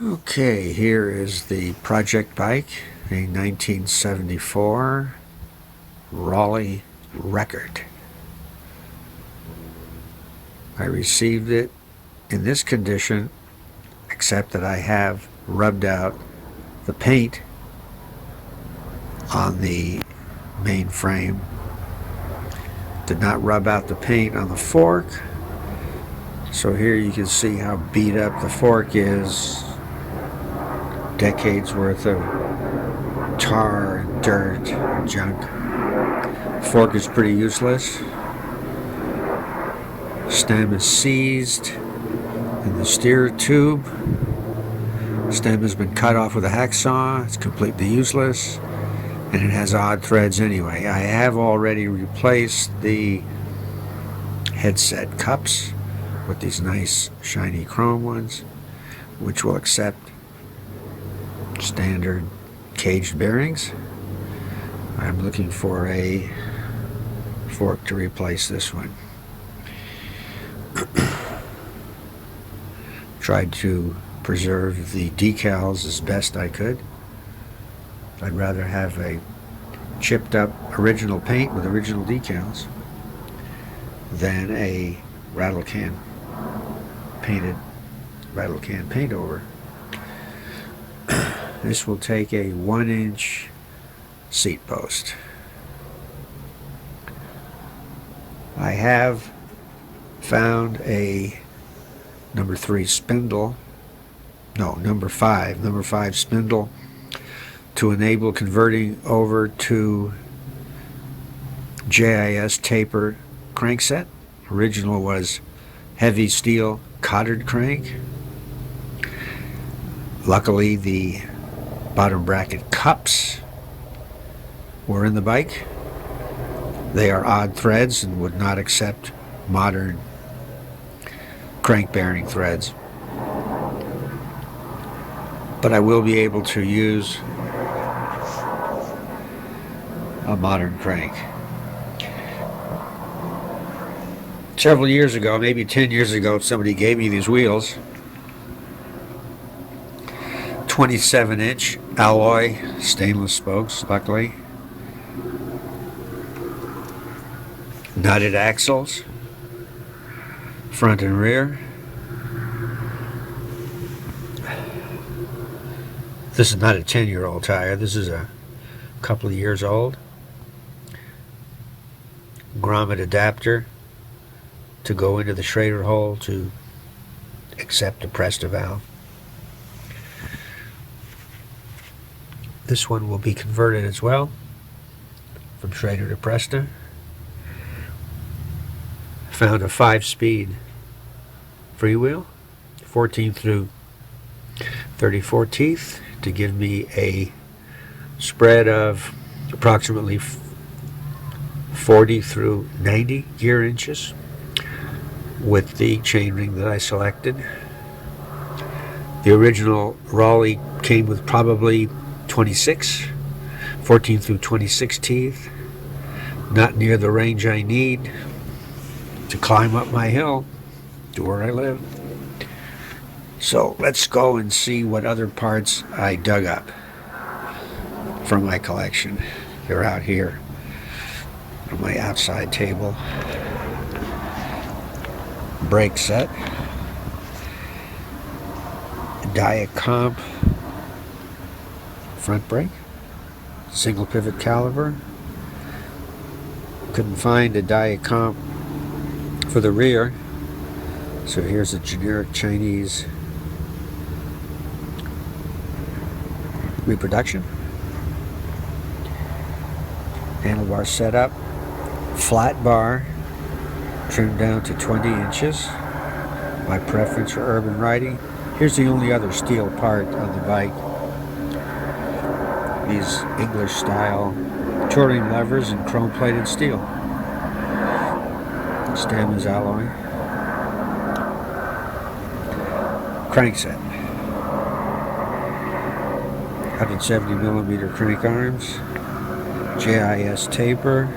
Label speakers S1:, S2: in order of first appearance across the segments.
S1: Okay, here is the project bike, a 1974 Raleigh Record. I received it in this condition, except that I have rubbed out the paint on the main frame. Did not rub out the paint on the fork. So here you can see how beat up the fork is. Decades worth of tar, dirt, junk. The fork is pretty useless. Stem is seized in the steer tube. Stem has been cut off with a hacksaw. It's completely useless, and it has odd threads anyway. I have already replaced the headset cups with these nice shiny chrome ones, which will accept standard caged bearings. I'm looking for a fork to replace this one. Tried to preserve the decals as best I could. I'd rather have a chipped up original paint with original decals than a rattle can paint over. This will take a 1-inch seat post. I have found a number 5 spindle to enable converting over to JIS taper crankset. Original was heavy steel cothered crank. Luckily, the bottom bracket cups were in the bike. They are odd threads and would not accept modern crank bearing threads. But I will be able to use a modern crank. Several years ago, maybe 10 years ago, somebody gave me these wheels. 27-inch alloy stainless spokes, luckily. Nutted axles, front and rear. This is not a 10-year-old tire. This is a couple of years old. Grommet adapter to go into the Schrader hole to accept the Presta valve. This one will be converted as well from Schrader to Presta. Found a 5-speed freewheel, 14 through 34 teeth, to give me a spread of approximately 40 through 90 gear inches with the chainring that I selected. The original Raleigh came with probably 14 through 26 teeth. Not near the range I need to climb up my hill to where I live. So let's go and see what other parts I dug up from my collection. They're out here on my outside table. Brake set, Diet Comp front brake, single pivot caliper. Couldn't find a Diet Comp for the rear, so here's a generic Chinese reproduction. Handlebar setup, flat bar, trimmed down to 20 inches. My preference for urban riding. Here's the only other steel part on the bike. These English style touring levers in chrome plated steel. Stem is alloy. Crankset. 170mm crank arms. JIS taper.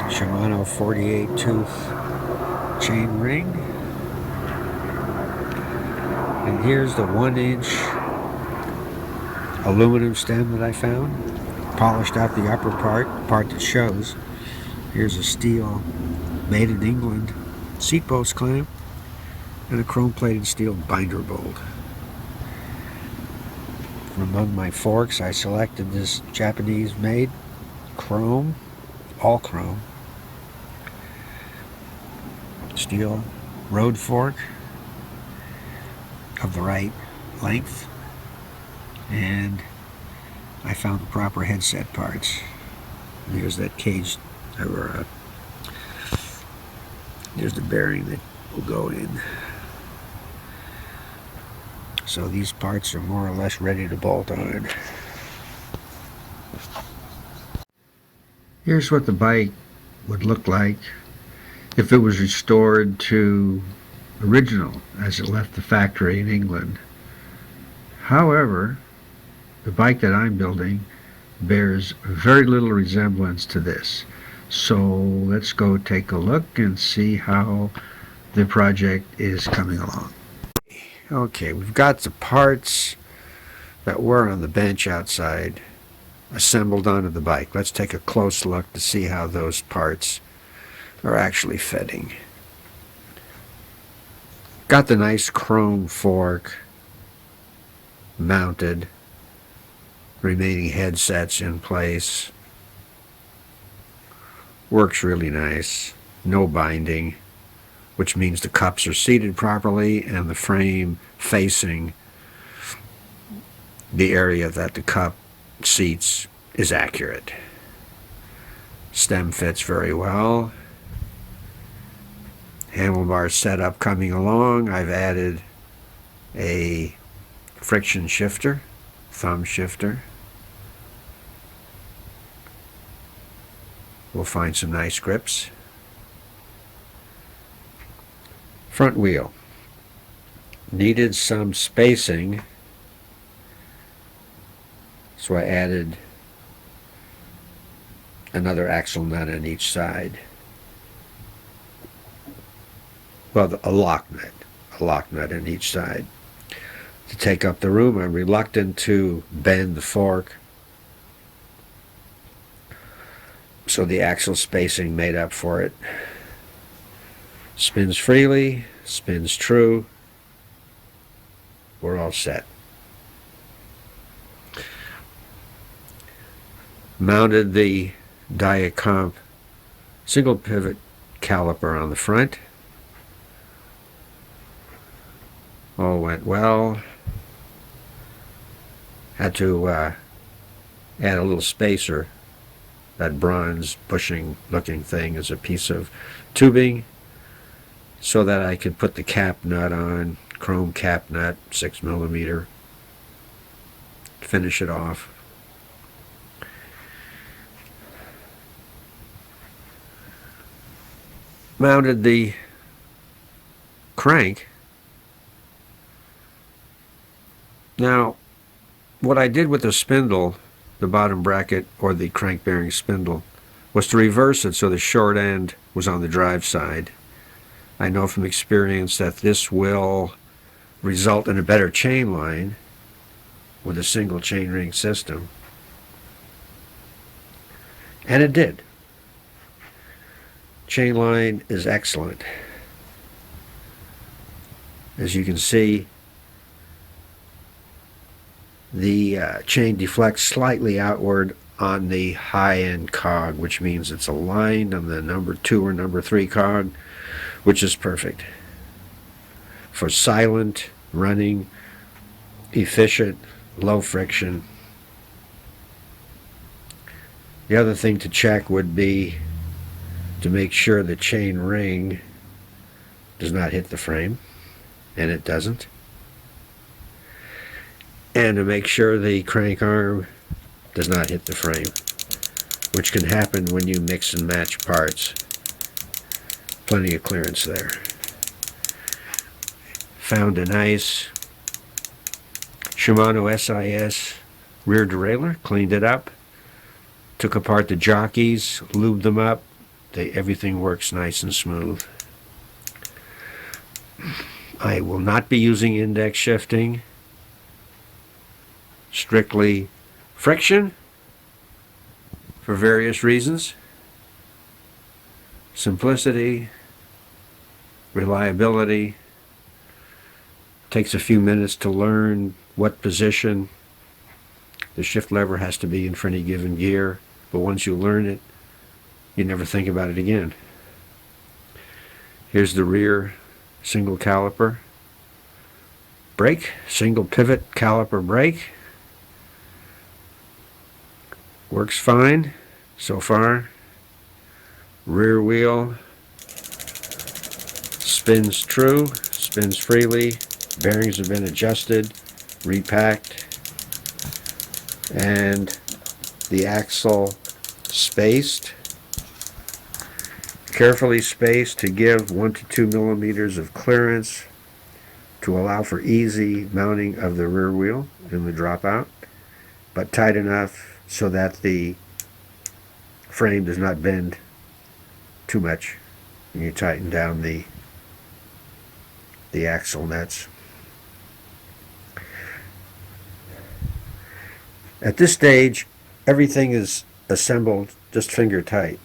S1: Shimano 48 tooth chain ring. And here's the 1-inch aluminum stem that I found. Polished out the upper part that shows. Here's a steel made in England seat post clamp and a chrome-plated steel binder bolt. From among my forks, I selected this Japanese-made chrome, all chrome, steel road fork of the right length, and I found the proper headset parts. Here's that cage, or there's the bearing that will go in. So these parts are more or less ready to bolt on. Here's what the bike would look like if it was restored to original as it left the factory in England. However, the bike that I'm building bears very little resemblance to this. So let's go take a look and see how the project is coming along. Okay, we've got the parts that were on the bench outside assembled onto the bike. Let's take a close look to see how those parts are actually fitting. Got the nice chrome fork mounted, remaining headsets in place. Works really nice. No binding, which means the cups are seated properly and the frame facing the area that the cup seats is accurate. Stem fits very well. Handlebar setup coming along. I've added a friction shifter, thumb shifter. We'll find some nice grips. Front wheel. Needed some spacing, so I added another axle nut on each side. Well, a lock nut on each side. To take up the room, I'm reluctant to bend the fork, so the axle spacing made up for it. Spins freely, spins true. We're all set. Mounted the Diacomp single pivot caliper on the front. All went well. Had to add a little spacer. That bronze bushing looking thing is a piece of tubing so that I could put the cap nut on, chrome cap nut, 6mm, finish it off. Mounted the crank. Now, what I did with the spindle, the bottom bracket or the crank bearing spindle, was to reverse it so the short end was on the drive side. I know from experience that this will result in a better chain line with a single chain ring system. And it did. Chain line is excellent. As you can see, the chain deflects slightly outward on the high-end cog, which means it's aligned on the number 2 or number 3 cog, which is perfect for silent, running, efficient, low friction. The other thing to check would be to make sure the chain ring does not hit the frame, and it doesn't. And to make sure the crank arm does not hit the frame, which can happen when you mix and match parts. Plenty of clearance there. Found a nice Shimano SIS rear derailleur, cleaned it up, took apart the jockeys, lubed them up. Everything works nice and smooth. I will not be using index shifting, strictly friction for various reasons. Simplicity, reliability. Takes a few minutes to learn what position the shift lever has to be in for any given gear, but once you learn it, you never think about it again. Here's the rear single caliper brake, single pivot caliper brake. Works fine so far. Rear wheel spins true, spins freely. Bearings have been adjusted, repacked, and the axle spaced, carefully spaced to give 1 to 2 millimeters of clearance to allow for easy mounting of the rear wheel in the dropout, but tight enough so that the frame does not bend too much when you tighten down the axle nuts. At this stage, everything is assembled just finger tight.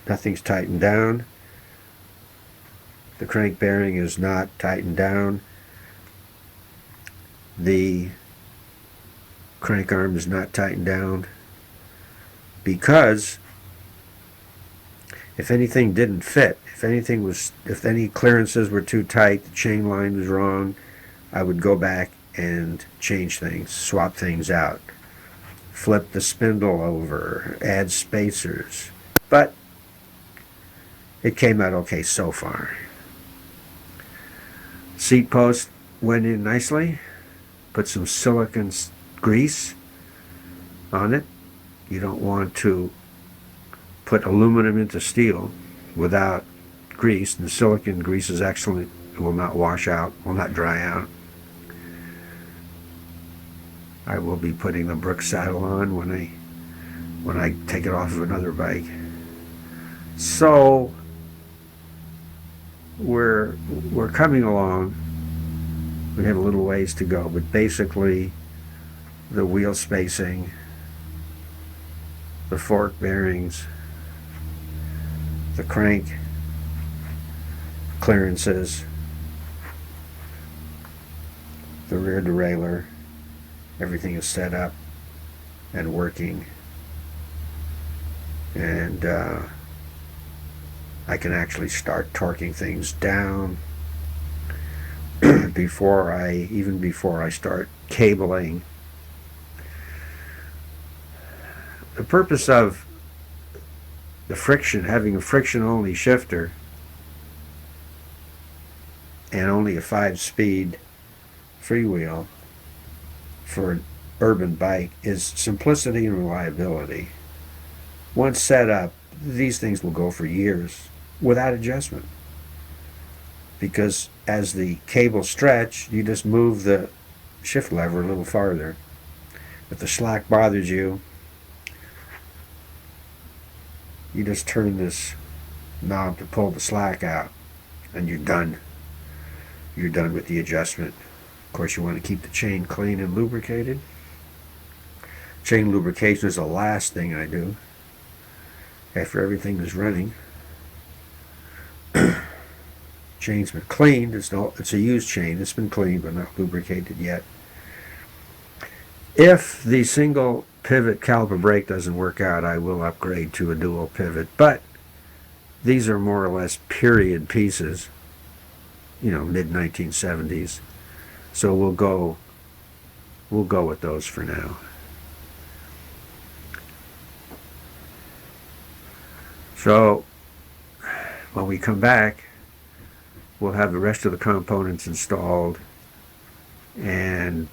S1: Nothing's tightened down. The crank bearing is not tightened down. The crank arm is not tightened down, because if anything didn't fit, if any clearances were too tight, the chain line was wrong, I would go back and change things, swap things out, flip the spindle over, add spacers. But it came out okay so far. Seat post went in nicely. Put some silicone grease on it. You don't want to put aluminum into steel without grease. And the silicone grease is excellent. It will not wash out, will not dry out. I will be putting the Brooks saddle on when I take it off of another bike. So we're coming along. We have a little ways to go, but basically the wheel spacing, the fork bearings, the crank clearances, the rear derailleur, everything is set up and working, and I can actually start torquing things down before I start cabling. The purpose of the friction, having a friction-only shifter and only a 5-speed freewheel for an urban bike, is simplicity and reliability. Once set up, these things will go for years without adjustment, because as the cables stretch, you just move the shift lever a little farther. If the slack bothers you, you just turn this knob to pull the slack out, and you're done. You're done with the adjustment. Of course, you want to keep the chain clean and lubricated. Chain lubrication is the last thing I do after everything is running. Chain's been cleaned. It's a used chain. It's been cleaned but not lubricated yet. If the single pivot caliper brake doesn't work out, I will upgrade to a dual pivot, but these are more or less period pieces, mid-1970s, so we'll go with those for now. So when we come back, we'll have the rest of the components installed and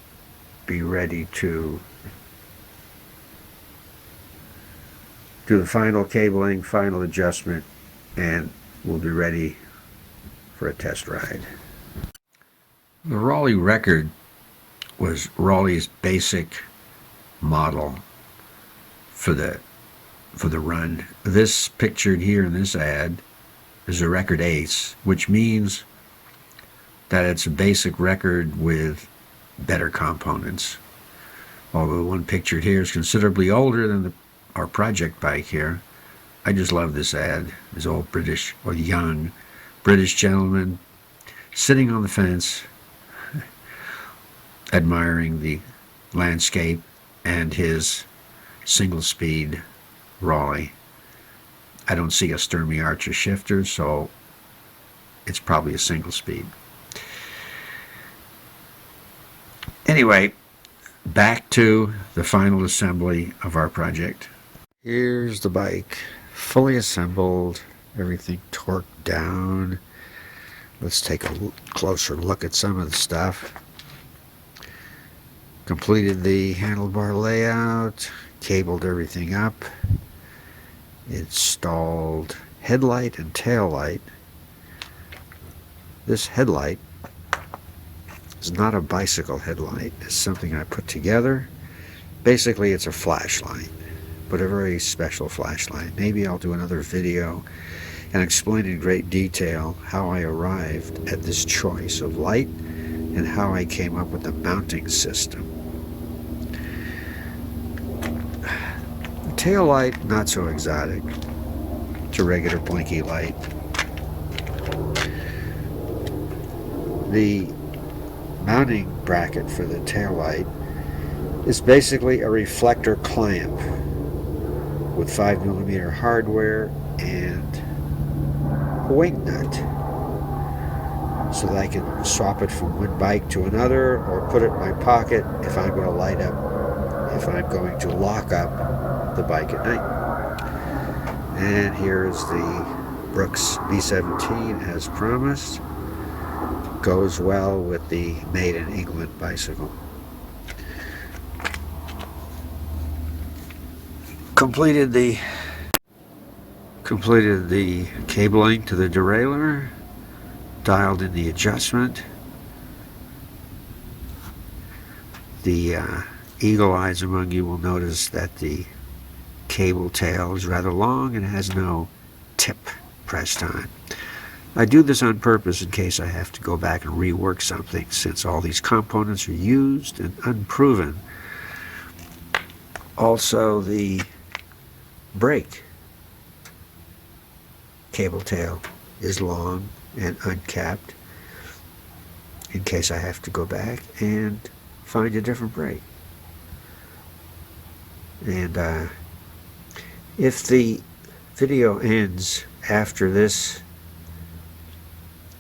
S1: be ready to do the final cabling, final adjustment, and we'll be ready for a test ride. The Raleigh Record was Raleigh's basic model for the run. This pictured here in this ad is a Record Ace, which means that it's a basic record with better components. Although the one pictured here is considerably older than our project bike here. I just love this ad. This old British, or young British gentleman sitting on the fence, admiring the landscape and his single-speed Raleigh. I don't see a Sturmey Archer shifter, so it's probably a single-speed. Anyway, back to the final assembly of our project. Here's the bike, fully assembled, everything torqued down. Let's take a closer look at some of the stuff. Completed the handlebar layout, cabled everything up, installed headlight and tail light. This headlight is not a bicycle headlight. It's something I put together. Basically, it's a flashlight, but a very special flashlight. Maybe I'll do another video and explain in great detail how I arrived at this choice of light and how I came up with the mounting system. The tail light, not so exotic. It's a regular blinky light. The mounting bracket for the tail light is basically a reflector clamp with 5mm hardware and a wing nut, so that I can swap it from one bike to another or put it in my pocket if I'm going to light up, if I'm going to lock up the bike at night. And here's the Brooks B17 as promised. Goes well with the Made in England bicycle. Completed the cabling to the derailleur, dialed in the adjustment. The eagle eyes among you will notice that the cable tail is rather long and has no tip pressed on. I do this on purpose in case I have to go back and rework something, since all these components are used and unproven. Also, the brake cable tail is long and uncapped in case I have to go back and find a different brake. And if the video ends after this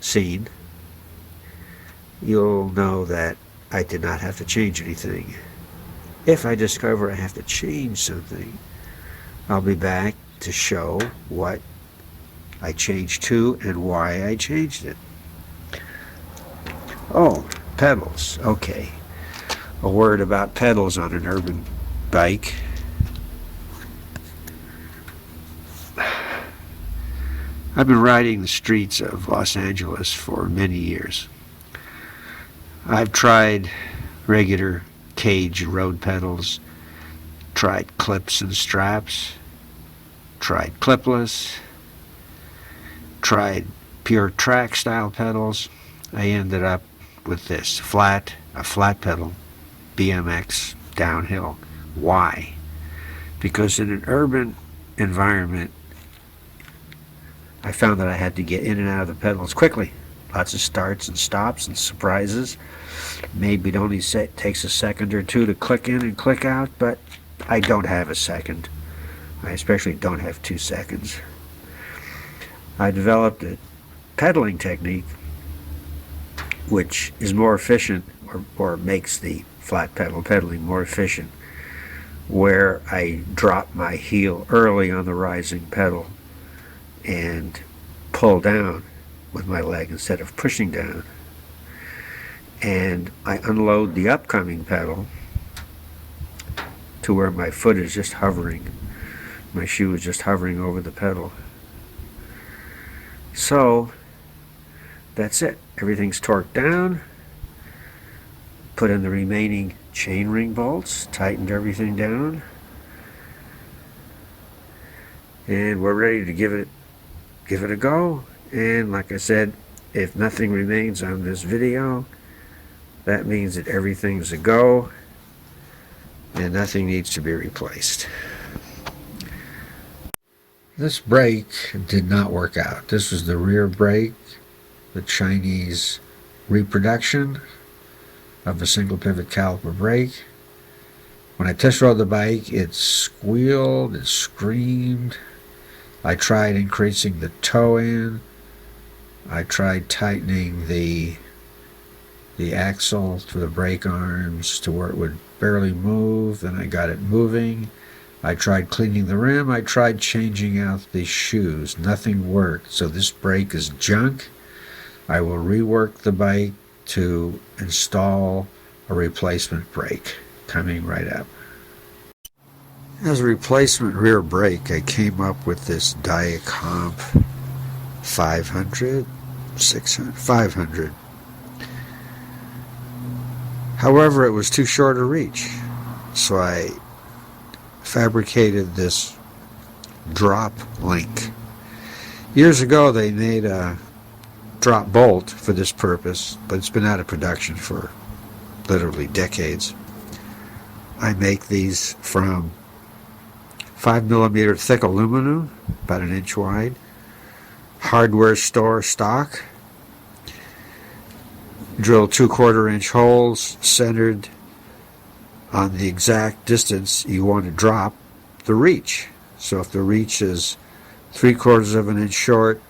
S1: scene, you'll know that I did not have to change anything. If I discover I have to change something, I'll be back to show what I changed to and why I changed it. Oh, pedals. Okay. A word about pedals on an urban bike. I've been riding the streets of Los Angeles for many years. I've tried regular cage road pedals, tried clips and straps, tried clipless, tried pure track style pedals. I ended up with this a flat pedal, BMX downhill. Why? Because in an urban environment, I found that I had to get in and out of the pedals quickly. Lots of starts and stops and surprises. Maybe it only takes a second or two to click in and click out, but I don't have a second. I especially don't have 2 seconds. I developed a pedaling technique which is more efficient, or makes the flat pedal pedaling more efficient, where I drop my heel early on the rising pedal and pull down with my leg instead of pushing down. And I unload the upcoming pedal to where my foot is just hovering. My shoe is just hovering over the pedal. So that's it. Everything's torqued down. Put in the remaining chainring bolts, tightened everything down, and we're ready to give it a go. And like I said, if nothing remains on this video, that means that everything's a go and nothing needs to be replaced. This brake did not work out. This was the rear brake, the Chinese reproduction of a single pivot caliper brake. When I test rode the bike, it squealed, it screamed. I tried increasing the toe in. I tried tightening the axle to the brake arms to where it would barely move. Then I got it moving. I tried cleaning the rim. I tried changing out the shoes. Nothing worked. So this brake is junk. I will rework the bike to install a replacement brake. Coming right up. As a replacement rear brake, I came up with this Derailleur 500, 600, 500. However, it was too short a reach, so I fabricated this drop link. Years ago, they made a drop bolt for this purpose, but it's been out of production for literally decades. I make these from 5mm thick aluminum, about 1 inch wide, hardware store stock. Drill 2/4 inch holes centered on the exact distance you want to drop the reach. So if the reach is 3/4 of an inch short,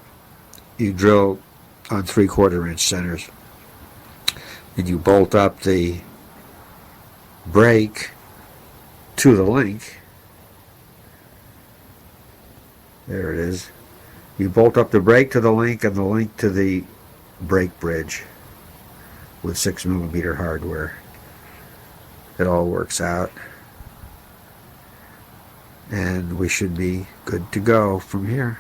S1: you drill on 3/4 inch centers. And you bolt up the brake to the link. There it is. You bolt up the brake to the link and the link to the brake bridge with 6mm hardware. It all works out. And we should be good to go from here.